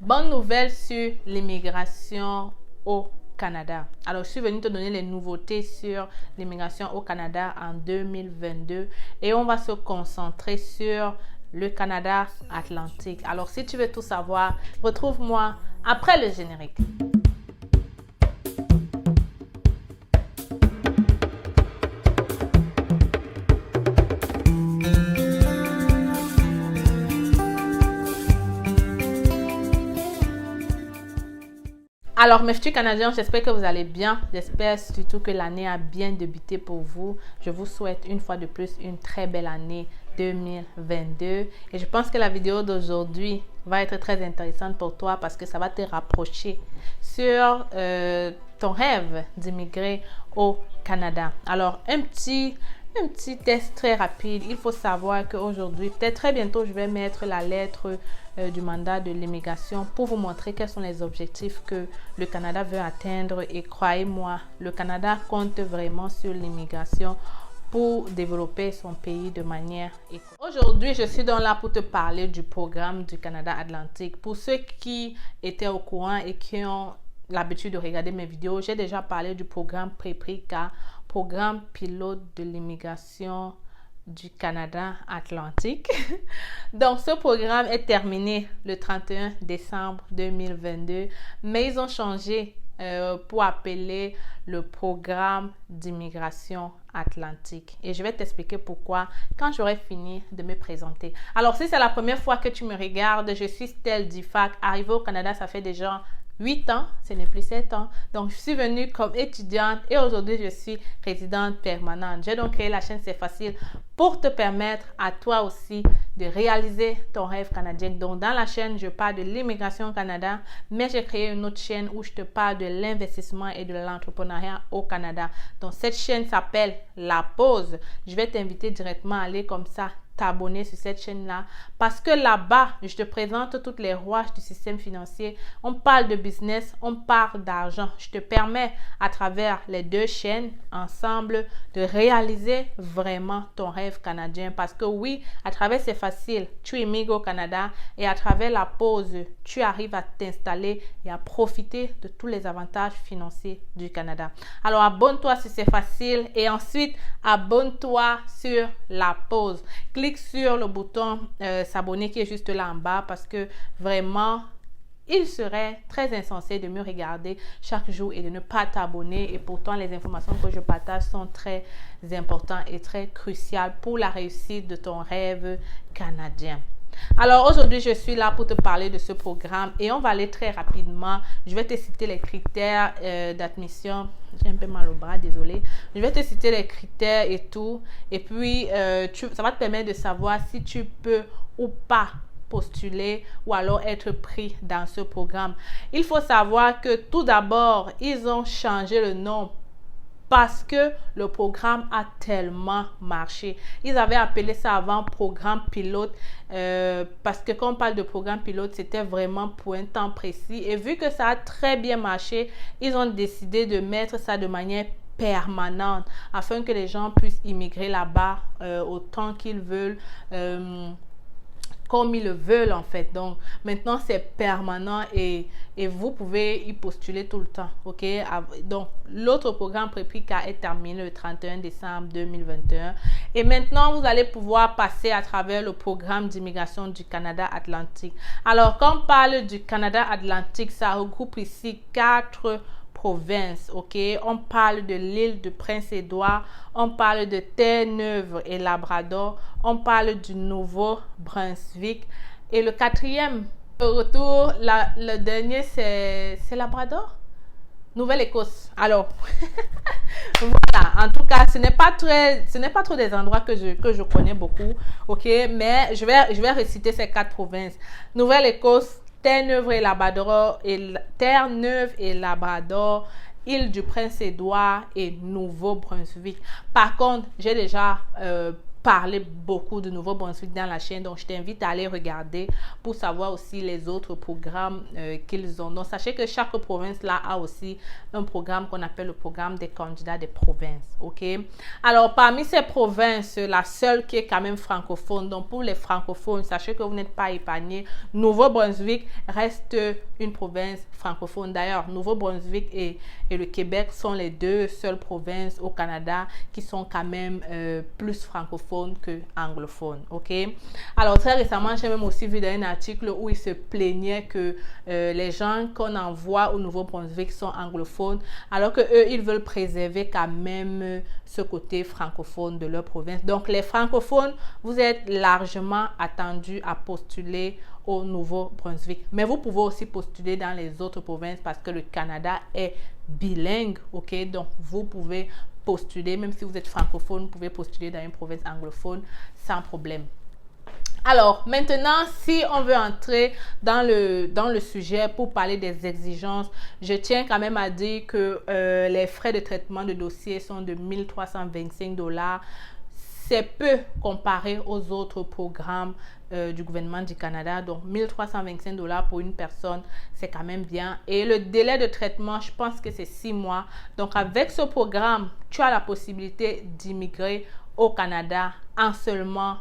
Bonne nouvelle sur l'immigration au Canada. Alors, je suis venue te donner les nouveautés sur l'immigration au Canada en 2022 et on va se concentrer sur le Canada Atlantique. Alors, si tu veux tout savoir, retrouve-moi après le générique. Alors, mes futurs Canadiens, j'espère que vous allez bien. J'espère surtout que l'année a bien débuté pour vous. Je vous souhaite une fois de plus une très belle année 2022. Et je pense que la vidéo d'aujourd'hui va être très intéressante pour toi parce que ça va te rapprocher sur ton rêve d'immigrer au Canada. Alors, un petit test très rapide. Il faut savoir qu'aujourd'hui, peut-être très bientôt, je vais mettre la lettre du mandat de l'immigration pour vous montrer quels sont les objectifs que le Canada veut atteindre. Et croyez-moi, le Canada compte vraiment sur l'immigration pour développer son pays de manière écologique. Aujourd'hui, je suis donc là pour te parler du programme du Canada Atlantique. Pour ceux qui étaient au courant et qui ont l'habitude de regarder mes vidéos, j'ai déjà parlé du programme PREPRICA, programme pilote de l'immigration du Canada Atlantique. Donc, ce programme est terminé le 31 décembre 2022, mais ils ont changé pour appeler le programme d'immigration atlantique. Et je vais t'expliquer pourquoi quand j'aurai fini de me présenter. Alors, si c'est la première fois que tu me regardes, je suis Stell Difac. Arrivée au Canada, ça fait déjà 8 ans, ce n'est plus 7 ans. Donc, je suis venue comme étudiante et aujourd'hui, je suis résidente permanente. J'ai donc créé la chaîne C'est Facile pour te permettre à toi aussi de réaliser ton rêve canadien. Donc, dans la chaîne, je parle de l'immigration au Canada, mais j'ai créé une autre chaîne où je te parle de l'investissement et de l'entrepreneuriat au Canada. Donc, cette chaîne s'appelle La Pause. Je vais t'inviter directement à aller comme ça t'abonner sur cette chaîne-là parce que là-bas, je te présente toutes les rouages du système financier. On parle de business, on parle d'argent. Je te permets à travers les deux chaînes ensemble de réaliser vraiment ton rêve canadien parce que oui, à travers C'est Facile, tu immigres au Canada et à travers La Pause, tu arrives à t'installer et à profiter de tous les avantages financiers du Canada. Alors, abonne-toi sur C'est Facile et ensuite, abonne-toi sur La Pause. Clique sur le bouton s'abonner qui est juste là en bas parce que vraiment, il serait très insensé de me regarder chaque jour et de ne pas t'abonner. Et pourtant, les informations que je partage sont très importantes et très cruciales pour la réussite de ton rêve canadien. Alors aujourd'hui, je suis là pour te parler de ce programme et on va aller très rapidement. Je vais te citer les critères d'admission. J'ai un peu mal au bras, désolé. Je vais te citer les critères et tout. Et puis, ça va te permettre de savoir si tu peux ou pas postuler ou alors être pris dans ce programme. Il faut savoir que tout d'abord, ils ont changé le nom parce que le programme a tellement marché. Ils avaient appelé ça avant programme pilote parce que quand on parle de programme pilote, c'était vraiment pour un temps précis. Et vu que ça a très bien marché, ils ont décidé de mettre ça de manière permanente afin que les gens puissent immigrer là-bas autant qu'ils veulent. Comme ils le veulent en fait. Donc maintenant c'est permanent et vous pouvez y postuler tout le temps. Ok, donc l'autre programme PREPRICA est terminé le 31 décembre 2021 et maintenant vous allez pouvoir passer à travers le programme d'immigration du Canada Atlantique. Alors quand on parle du Canada Atlantique, ça regroupe ici 4 provinces, ok. On parle de l'île de Prince-Édouard, on parle de Terre-Neuve et Labrador, on parle du Nouveau-Brunswick et le quatrième retour, le dernier c'est Labrador, Nouvelle-Écosse. Alors voilà, en tout cas ce n'est pas trop des endroits que je connais beaucoup, ok, mais je vais réciter ces 4 provinces: Nouvelle-Écosse, Terre-Neuve et Labrador, île du Prince-Édouard et Nouveau-Brunswick. Par contre, j'ai déjà parlé beaucoup de Nouveau-Brunswick dans la chaîne, donc je t'invite à aller regarder pour savoir aussi les autres programmes qu'ils ont. Donc sachez que chaque province là a aussi un programme qu'on appelle le programme des candidats des provinces, ok? Alors parmi ces provinces, la seule qui est quand même francophone, donc pour les francophones, sachez que vous n'êtes pas épargnés. Nouveau-Brunswick reste une province francophone. D'ailleurs, Nouveau-Brunswick et le Québec sont les deux seules provinces au Canada qui sont quand même plus francophones que anglophone, ok? Alors très récemment, j'ai même aussi vu dans un article où il se plaignait que les gens qu'on envoie au Nouveau-Brunswick sont anglophones, alors que eux ils veulent préserver quand même ce côté francophone de leur province. Donc les francophones, vous êtes largement attendus à postuler au Nouveau-Brunswick, mais vous pouvez aussi postuler dans les autres provinces parce que le Canada est bilingue, ok? Donc vous pouvez postuler, même si vous êtes francophone, vous pouvez postuler dans une province anglophone sans problème. Alors, maintenant, si on veut entrer dans le sujet pour parler des exigences, je tiens quand même à dire que les frais de traitement de dossier sont de 1 325 $. C'est peu comparé aux autres programmes du gouvernement du Canada. Donc, 1 325 $ pour une personne, c'est quand même bien. Et le délai de traitement, je pense que c'est 6 mois. Donc, avec ce programme, tu as la possibilité d'immigrer au Canada en seulement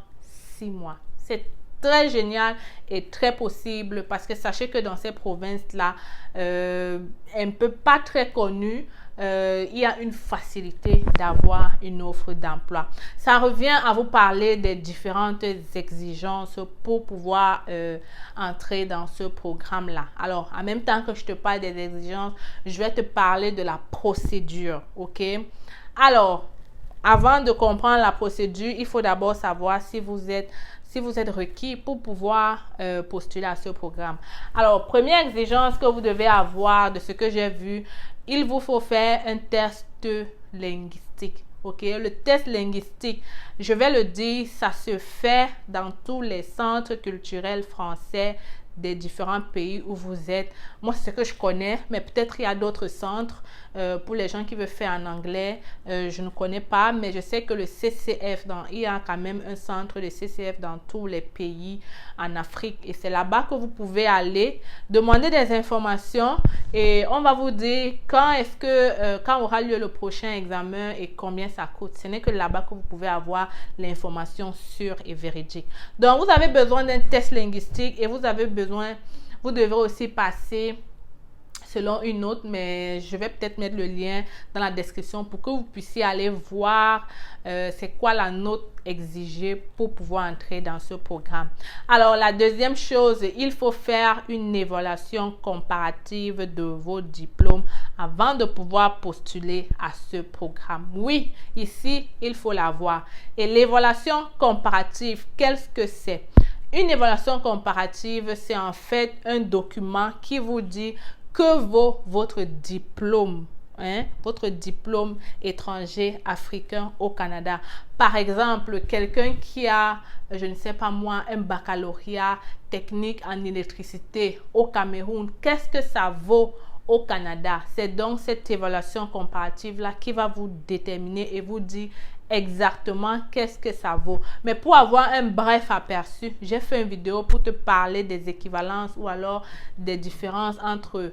6 mois. C'est très génial et très possible parce que sachez que dans ces provinces-là, un peu pas très connues, il y a une facilité d'avoir une offre d'emploi. Ça revient à vous parler des différentes exigences pour pouvoir entrer dans ce programme-là. Alors, en même temps que je te parle des exigences, je vais te parler de la procédure, ok? Alors, avant de comprendre la procédure, il faut d'abord savoir si vous êtes requis pour pouvoir postuler à ce programme. Alors, première exigence que vous devez avoir de ce que j'ai vu, il vous faut faire un test linguistique. Ok, le test linguistique, je vais le dire, ça se fait dans tous les centres culturels français des différents pays où vous êtes. Moi, c'est ce que je connais, mais peut-être il y a d'autres centres. Pour les gens qui veulent faire en anglais, je ne connais pas, mais je sais que le CCF, il y a quand même un centre de CCF dans tous les pays en Afrique. Et c'est là-bas que vous pouvez aller, demander des informations et on va vous dire quand aura lieu le prochain examen et combien ça coûte. Ce n'est que là-bas que vous pouvez avoir l'information sûre et véridique. Donc, vous avez besoin d'un test linguistique et vous devez aussi passer selon une note, mais je vais peut-être mettre le lien dans la description pour que vous puissiez aller voir c'est quoi la note exigée pour pouvoir entrer dans ce programme. Alors, la deuxième chose, il faut faire une évaluation comparative de vos diplômes avant de pouvoir postuler à ce programme. Oui, ici, il faut l'avoir. Et l'évaluation comparative, qu'est-ce que c'est? Une évaluation comparative, c'est en fait un document qui vous dit que vaut votre diplôme, votre diplôme étranger africain au Canada. Par exemple, quelqu'un qui a, je ne sais pas moi, un baccalauréat technique en électricité au Cameroun, qu'est-ce que ça vaut au Canada? C'est donc cette évaluation comparative-là qui va vous déterminer et vous dire exactement qu'est-ce que ça vaut. Mais pour avoir un bref aperçu, j'ai fait une vidéo pour te parler des équivalences ou alors des différences entre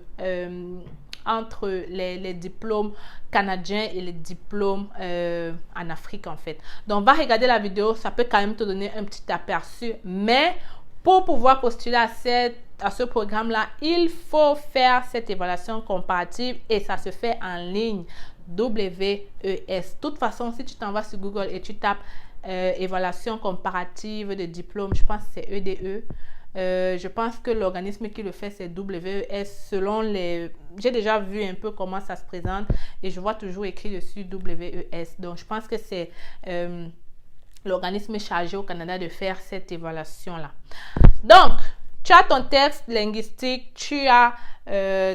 les diplômes canadiens et les diplômes en Afrique en fait. Donc, va regarder la vidéo, ça peut quand même te donner un petit aperçu. Mais pour pouvoir postuler à ce programme-là, il faut faire cette évaluation comparative et ça se fait en ligne. WES. De toute façon, si tu t'en vas sur Google et tu tapes évaluation comparative de diplôme, je pense que c'est EDE. Je pense que l'organisme qui le fait, c'est WES selon les... J'ai déjà vu un peu comment ça se présente et je vois toujours écrit dessus WES. Donc, je pense que c'est l'organisme chargé au Canada de faire cette évaluation-là. Donc, tu as ton texte linguistique, tu as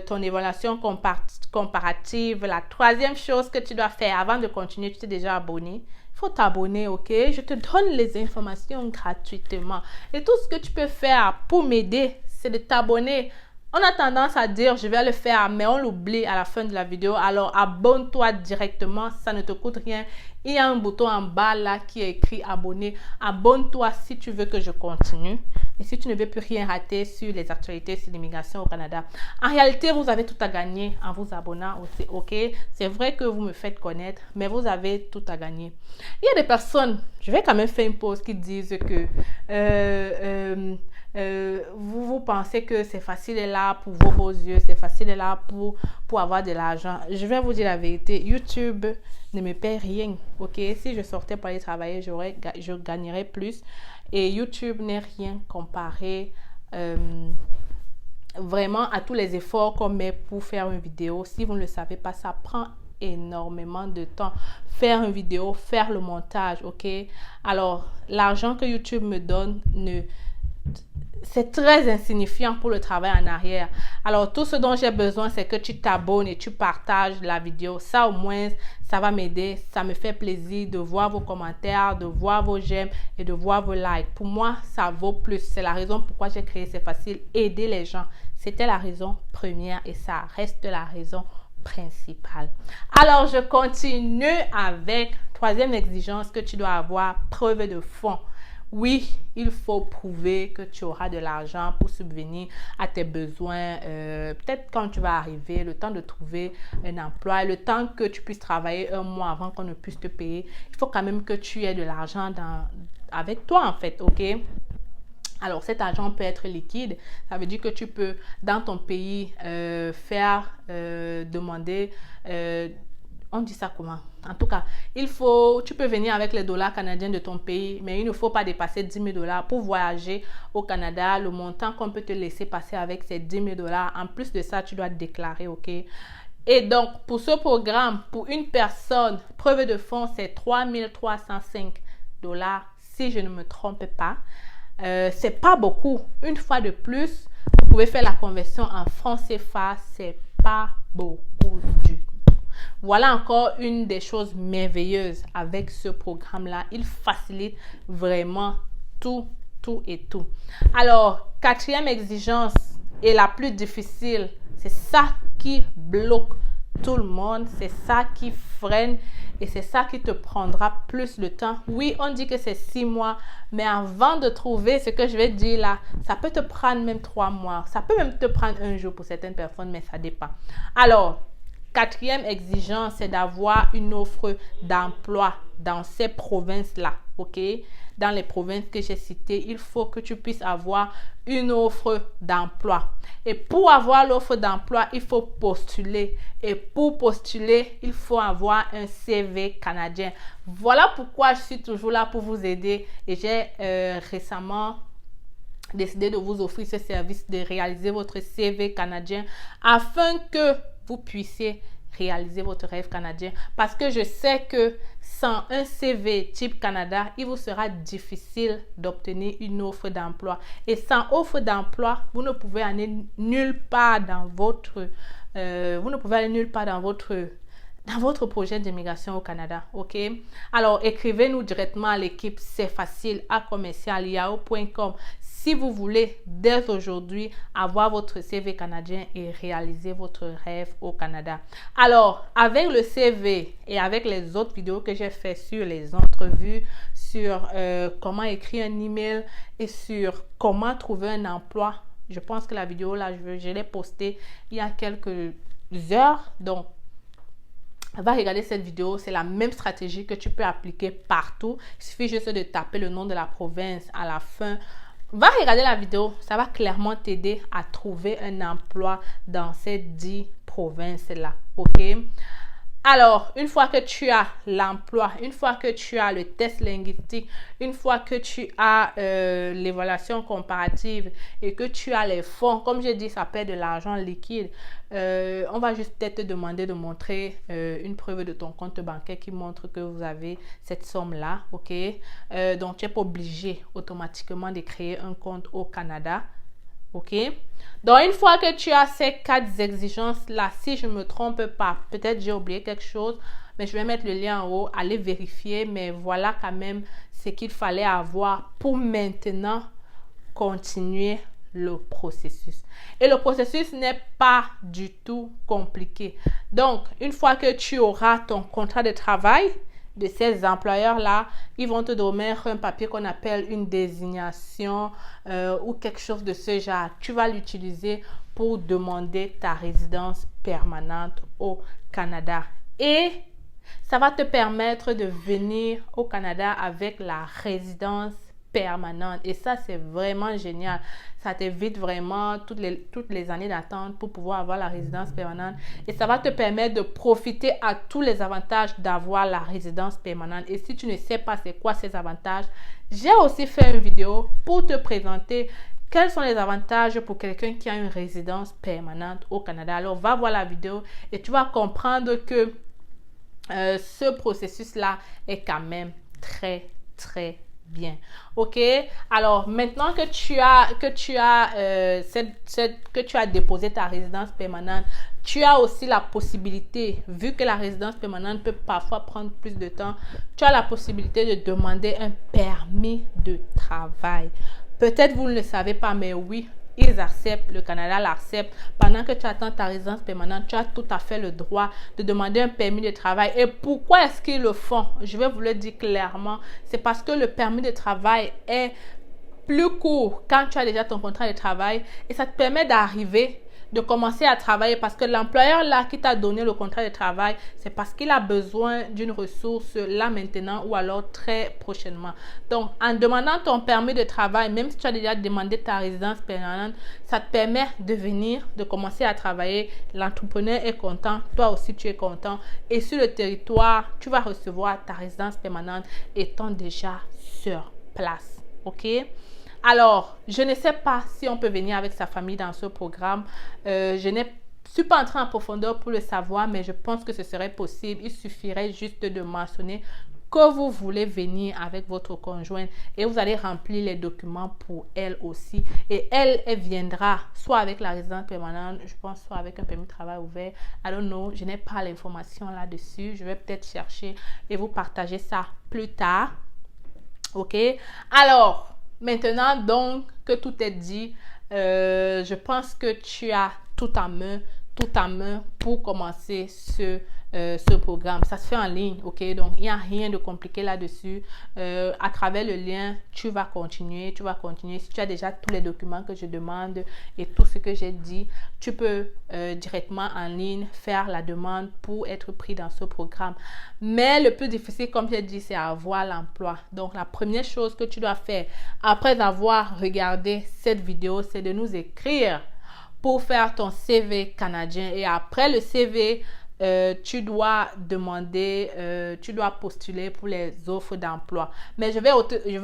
ton évaluation comparative. La troisième chose que tu dois faire avant de continuer, tu t'es déjà abonné. Il faut t'abonner, ok? Je te donne les informations gratuitement. Et tout ce que tu peux faire pour m'aider, c'est de t'abonner On a tendance à dire je vais le faire, mais on l'oublie à la fin de la vidéo. Alors abonne-toi directement, ça ne te coûte rien. Il y a un bouton en bas là qui est écrit abonner. Abonne-toi si tu veux que je continue. Et si tu ne veux plus rien rater sur les actualités sur l'immigration au Canada. En réalité, vous avez tout à gagner en vous abonnant aussi, ok? C'est vrai que vous me faites connaître, mais vous avez tout à gagner. Il y a des personnes, je vais quand même faire une pause, qui disent que vous pensez que c'est facile là pour vos yeux, c'est facile là pour avoir de l'argent. Je vais vous dire la vérité, YouTube ne me paie rien, ok? Si je sortais pour aller travailler, je gagnerais plus. Et YouTube n'est rien comparé vraiment à tous les efforts qu'on met pour faire une vidéo. Si vous ne le savez pas, ça prend énormément de temps. Faire une vidéo, faire le montage, ok? Alors, l'argent que YouTube me donne c'est très insignifiant pour le travail en arrière. Alors, tout ce dont j'ai besoin, c'est que tu t'abonnes et tu partages la vidéo. Ça, au moins, ça va m'aider. Ça me fait plaisir de voir vos commentaires, de voir vos j'aime et de voir vos likes. Pour moi, ça vaut plus. C'est la raison pourquoi j'ai créé C'est Facile. Aider les gens. C'était la raison première et ça reste la raison principale. Alors, je continue avec troisième exigence que tu dois avoir, preuve de fonds. Oui, il faut prouver que tu auras de l'argent pour subvenir à tes besoins. Peut-être quand tu vas arriver, le temps de trouver un emploi, le temps que tu puisses travailler un mois avant qu'on ne puisse te payer. Il faut quand même que tu aies de l'argent avec toi en fait, ok? Alors, cet argent peut être liquide. Ça veut dire que tu peux, dans ton pays, demander... on dit ça comment? En tout cas, tu peux venir avec les dollars canadiens de ton pays, mais il ne faut pas dépasser 10 000 dollars pour voyager au Canada. Le montant qu'on peut te laisser passer avec, c'est 10 000 dollars. En plus de ça, tu dois déclarer, ok? Et donc, pour ce programme, pour une personne, preuve de fonds, c'est 3 305 dollars, si je ne me trompe pas. C'est pas beaucoup. Une fois de plus, vous pouvez faire la conversion en francs CFA. C'est pas beaucoup du tout. Voilà encore une des choses merveilleuses avec ce programme-là. Il facilite vraiment tout. Alors, quatrième exigence et la plus difficile, c'est ça qui bloque tout le monde. C'est ça qui freine et c'est ça qui te prendra plus de temps. Oui, on dit que c'est 6 mois, mais avant de trouver ce que je vais dire là, ça peut te prendre même 3 mois. Ça peut même te prendre un jour pour certaines personnes, mais ça dépend. Alors, quatrième exigence, c'est d'avoir une offre d'emploi dans ces provinces-là, ok? Dans les provinces que j'ai citées, il faut que tu puisses avoir une offre d'emploi. Et pour avoir l'offre d'emploi, il faut postuler. Et pour postuler, il faut avoir un CV canadien. Voilà pourquoi je suis toujours là pour vous aider. Et j'ai récemment décidé de vous offrir ce service de réaliser votre CV canadien afin que vous puissiez réaliser votre rêve canadien, parce que je sais que sans un CV type Canada, il vous sera difficile d'obtenir une offre d'emploi. Et sans offre d'emploi, vous ne pouvez aller nulle part dans votre projet d'immigration au Canada, ok? Alors, écrivez-nous directement à l'équipe C'est Facile @yahoo.com si vous voulez dès aujourd'hui avoir votre CV canadien et réaliser votre rêve au Canada. Alors, avec le CV et avec les autres vidéos que j'ai fait sur les entrevues, sur comment écrire un email et sur comment trouver un emploi, je pense que la vidéo là, je l'ai postée il y a quelques heures, donc va regarder cette vidéo, c'est la même stratégie que tu peux appliquer partout. Il suffit juste de taper le nom de la province à la fin. Va regarder la vidéo, ça va clairement t'aider à trouver un emploi dans ces 10 provinces-là, ok? Alors, une fois que tu as l'emploi, une fois que tu as le test linguistique, une fois que tu as l'évaluation comparative et que tu as les fonds, comme j'ai dit, ça paie de l'argent liquide, on va juste peut-être te demander de montrer une preuve de ton compte bancaire qui montre que vous avez cette somme-là, ok? Donc, tu n'es pas obligé automatiquement de créer un compte au Canada. Ok? Donc, une fois que tu as ces 4 exigences-là, si je ne me trompe pas, peut-être j'ai oublié quelque chose, mais je vais mettre le lien en haut, allez vérifier, mais voilà quand même ce qu'il fallait avoir pour maintenant continuer le processus. Et le processus n'est pas du tout compliqué. Donc, une fois que tu auras ton contrat de travail de ces employeurs-là, ils vont te donner un papier qu'on appelle une désignation ou quelque chose de ce genre. Tu vas l'utiliser pour demander ta résidence permanente au Canada. Et ça va te permettre de venir au Canada avec la résidence permanente. Et ça, c'est vraiment génial. Ça t'évite vraiment toutes les années d'attente pour pouvoir avoir la résidence permanente. Et ça va te permettre de profiter à tous les avantages d'avoir la résidence permanente. Et si tu ne sais pas c'est quoi ces avantages, j'ai aussi fait une vidéo pour te présenter quels sont les avantages pour quelqu'un qui a une résidence permanente au Canada. Alors, va voir la vidéo et tu vas comprendre que ce processus-là est quand même très, très bien. OK? Alors, maintenant que tu as déposé ta résidence permanente, tu as aussi la possibilité, vu que la résidence permanente peut parfois prendre plus de temps, tu as la possibilité de demander un permis de travail. Peut-être vous ne le savez pas, mais oui, ils acceptent, le Canada l'accepte. Pendant que tu attends ta résidence permanente, tu as tout à fait le droit de demander un permis de travail. Et pourquoi est-ce qu'ils le font? Je vais vous le dire clairement. C'est parce que le permis de travail est plus court quand tu as déjà ton contrat de travail et ça te permet d'arriver, de commencer à travailler parce que l'employeur là qui t'a donné le contrat de travail, c'est parce qu'il a besoin d'une ressource là maintenant ou alors très prochainement. Donc, en demandant ton permis de travail, même si tu as déjà demandé ta résidence permanente, ça te permet de venir, de commencer à travailler. L'entrepreneur est content, toi aussi tu es content. Et sur le territoire, tu vas recevoir ta résidence permanente étant déjà sur place. OK? Alors, je ne sais pas si on peut venir avec sa famille dans ce programme. Je ne suis pas entrée en profondeur pour le savoir, mais je pense que ce serait possible. Il suffirait juste de mentionner que vous voulez venir avec votre conjointe et vous allez remplir les documents pour elle aussi. Et elle viendra soit avec la résidence permanente, je pense, soit avec un permis de travail ouvert. I don't know, je n'ai pas l'information là-dessus. Je vais peut-être chercher et vous partager ça plus tard. OK? Alors, maintenant, donc, que tout est dit, je pense que tu as tout en main pour commencer ce programme. Ça se fait en ligne, OK? Donc, il n'y a rien de compliqué là-dessus. À travers le lien, tu vas continuer. Si tu as déjà tous les documents que je demande et tout ce que j'ai dit, tu peux directement en ligne faire la demande pour être pris dans ce programme. Mais le plus difficile, comme j'ai dit, c'est avoir l'emploi. Donc, la première chose que tu dois faire après avoir regardé cette vidéo, c'est de nous écrire pour faire ton CV canadien. Et après le CV, tu dois postuler pour les offres d'emploi. Mais je vais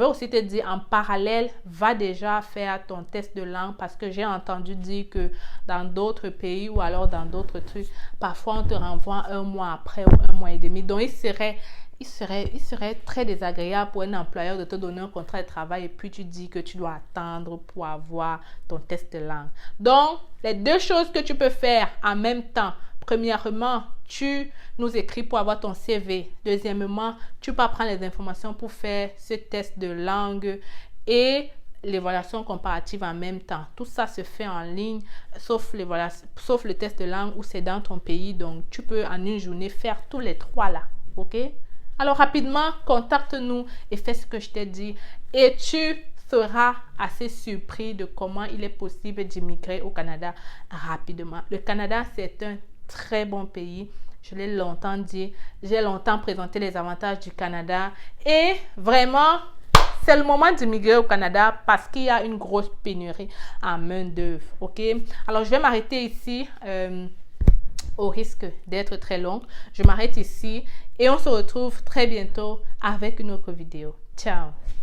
aussi te dire en parallèle, va déjà faire ton test de langue parce que j'ai entendu dire que dans d'autres pays ou alors dans d'autres trucs, parfois on te renvoie un mois après ou un mois et demi. Donc, il serait très désagréable pour un employeur de te donner un contrat de travail et puis tu dis que tu dois attendre pour avoir ton test de langue. Donc, les deux choses que tu peux faire en même temps. Premièrement, tu nous écris pour avoir ton CV. Deuxièmement, tu peux prendre les informations pour faire ce test de langue et l'évaluation comparative en même temps. Tout ça se fait en ligne, sauf le test de langue où c'est dans ton pays. Donc, tu peux en une journée faire tous les trois là. OK? Alors, rapidement, contacte-nous et fais ce que je t'ai dit. Et tu seras assez surpris de comment il est possible d'immigrer au Canada rapidement. Le Canada, c'est un très bon pays. Je l'ai longtemps dit. J'ai longtemps présenté les avantages du Canada. Et vraiment, c'est le moment d'immigrer au Canada parce qu'il y a une grosse pénurie en main-d'œuvre. OK? Alors, je vais m'arrêter ici. Au risque d'être très long, je m'arrête ici et on se retrouve très bientôt avec une autre vidéo. Ciao!